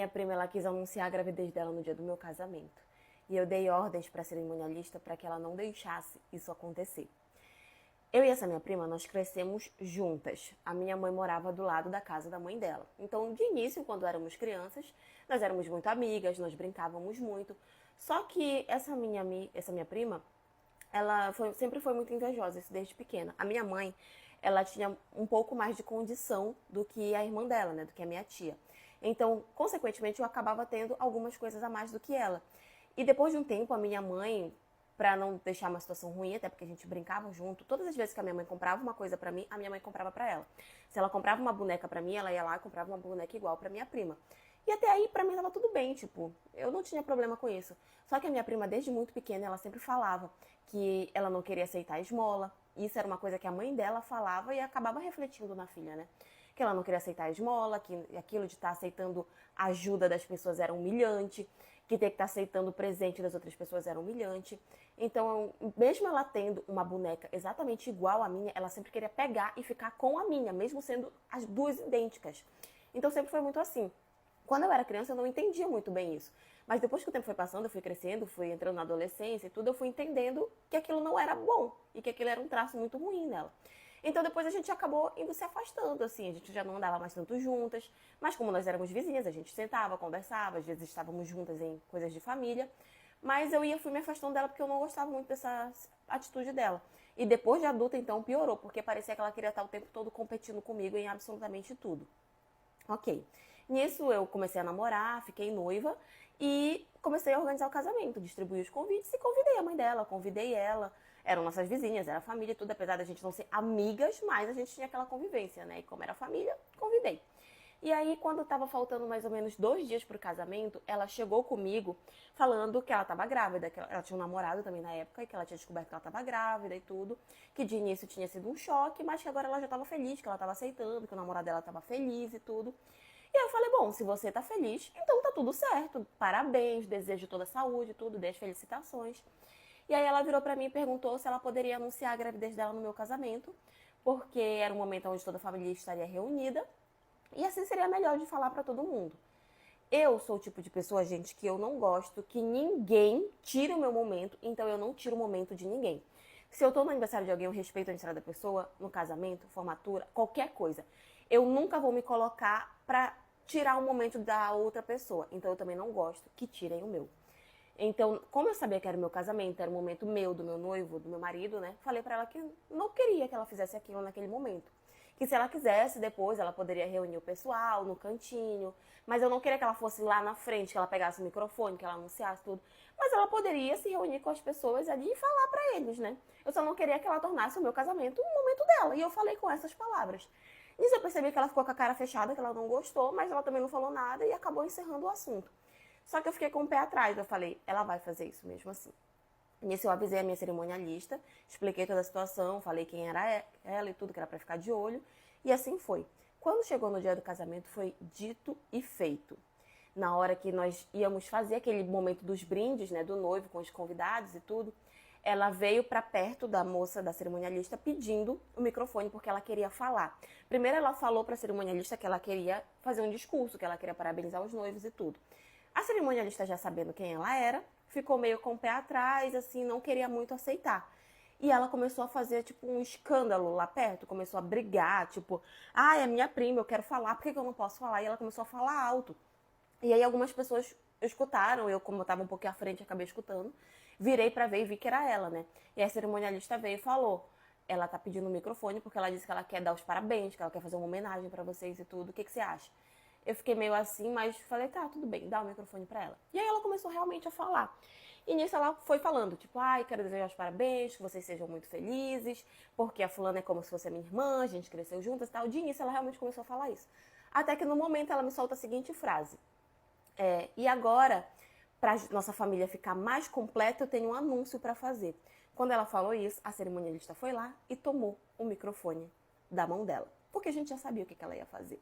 minha prima, ela quis anunciar a gravidez dela no dia do meu casamento. E eu dei ordens para a cerimonialista para que ela não deixasse isso acontecer. Eu e essa minha prima, nós crescemos juntas. A minha mãe morava do lado da casa da mãe dela. Então, de início, quando éramos crianças, nós éramos muito amigas, nós brincávamos muito. Só que essa minha prima, sempre foi muito invejosa, isso desde pequena. A minha mãe, ela tinha um pouco mais de condição do que a irmã dela, né, do que a minha tia. Então, consequentemente, eu acabava tendo algumas coisas a mais do que ela. E depois de um tempo, a minha mãe, pra não deixar uma situação ruim, até porque a gente brincava junto, todas as vezes que a minha mãe comprava uma coisa pra mim, a minha mãe comprava pra ela. Se ela comprava uma boneca pra mim, ela ia lá e comprava uma boneca igual pra minha prima. E até aí, pra mim, tava tudo bem, tipo, eu não tinha problema com isso. Só que a minha prima, desde muito pequena, ela sempre falava que ela não queria aceitar a esmola. Isso era uma coisa que a mãe dela falava e acabava refletindo na filha, né? Que ela não queria aceitar a esmola, que aquilo de estar aceitando a ajuda das pessoas era humilhante, que ter que estar aceitando o presente das outras pessoas era humilhante. Então, mesmo ela tendo uma boneca exatamente igual à minha, ela sempre queria pegar e ficar com a minha, mesmo sendo as duas idênticas. Então, sempre foi muito assim. Quando eu era criança, eu não entendia muito bem isso. Mas depois que o tempo foi passando, eu fui crescendo, fui entrando na adolescência e tudo, eu fui entendendo que aquilo não era bom e que aquilo era um traço muito ruim nela. Então depois a gente acabou indo se afastando, assim, a gente já não andava mais tanto juntas, mas como nós éramos vizinhas, a gente sentava, conversava, às vezes estávamos juntas em coisas de família, mas fui me afastando dela porque eu não gostava muito dessa atitude dela. E depois de adulta, então, piorou, porque parecia que ela queria estar o tempo todo competindo comigo em absolutamente tudo. Ok. Nisso eu comecei a namorar, fiquei noiva e comecei a organizar o casamento, distribuir os convites e convidei a mãe dela, convidei ela. Eram nossas vizinhas, era família e tudo, apesar da gente não ser amigas, mas a gente tinha aquela convivência, né? E como era família, convidei. E aí, quando tava faltando mais ou menos 2 dias pro casamento, ela chegou comigo falando que ela tava grávida, que ela tinha um namorado também na época, e que ela tinha descoberto que ela tava grávida e tudo, que de início tinha sido um choque, mas que agora ela já tava feliz, que ela tava aceitando, que o namorado dela tava feliz e tudo. E aí eu falei, bom, se você tá feliz, então tá tudo certo. Parabéns, desejo toda a saúde, tudo, dei as felicitações. E aí ela virou pra mim e perguntou se ela poderia anunciar a gravidez dela no meu casamento, porque era um momento onde toda a família estaria reunida, e assim seria melhor de falar pra todo mundo. Eu sou o tipo de pessoa, gente, que eu não gosto que ninguém tire o meu momento, então eu não tiro o momento de ninguém. Se eu tô no aniversário de alguém, eu respeito a aniversário da pessoa, no casamento, formatura, qualquer coisa. Eu nunca vou me colocar pra tirar o momento da outra pessoa. Então eu também não gosto que tirem o meu. Então, como eu sabia que era o meu casamento, era o momento meu, do meu noivo, do meu marido, né? Falei pra ela que não queria que ela fizesse aquilo naquele momento. Que se ela quisesse, depois ela poderia reunir o pessoal no cantinho. Mas eu não queria que ela fosse lá na frente, que ela pegasse o microfone, que ela anunciasse tudo. Mas ela poderia se reunir com as pessoas ali e falar pra eles, né? Eu só não queria que ela tornasse o meu casamento um momento dela. E eu falei com essas palavras. Nisso eu percebi que ela ficou com a cara fechada, que ela não gostou, mas ela também não falou nada e acabou encerrando o assunto. Só que eu fiquei com o pé atrás, eu falei, ela vai fazer isso mesmo assim. Nisso eu avisei a minha cerimonialista, expliquei toda a situação, falei quem era ela e tudo, que era pra ficar de olho, e assim foi. Quando chegou no dia do casamento, foi dito e feito. Na hora que nós íamos fazer aquele momento dos brindes, né, do noivo com os convidados e tudo, ela veio pra perto da moça, da cerimonialista, pedindo o microfone porque ela queria falar. Primeiro ela falou pra cerimonialista que ela queria fazer um discurso, que ela queria parabenizar os noivos e tudo. A cerimonialista, já sabendo quem ela era, ficou meio com o pé atrás, assim, não queria muito aceitar. E ela começou a fazer, tipo, um escândalo lá perto, começou a brigar, tipo, ah, é minha prima, eu quero falar, por que eu não posso falar? E ela começou a falar alto. E aí algumas pessoas escutaram, eu como eu tava um pouquinho à frente, acabei escutando, virei pra ver e vi que era ela, né? E a cerimonialista veio e falou, ela tá pedindo o microfone porque ela disse que ela quer dar os parabéns, que ela quer fazer uma homenagem pra vocês e tudo, o que você acha? Eu fiquei meio assim, mas falei, tá, tudo bem, dá o microfone pra ela. E aí ela começou realmente a falar. E nisso ela foi falando, tipo, ai, quero desejar os parabéns, que vocês sejam muito felizes, porque a fulana é como se fosse a minha irmã, a gente cresceu juntas e tal. De início ela realmente começou a falar isso. Até que no momento ela me solta a seguinte frase. E agora, pra nossa família ficar mais completa, eu tenho um anúncio pra fazer. Quando ela falou isso, a cerimonialista foi lá e tomou o microfone da mão dela. Porque a gente já sabia o que ela ia fazer.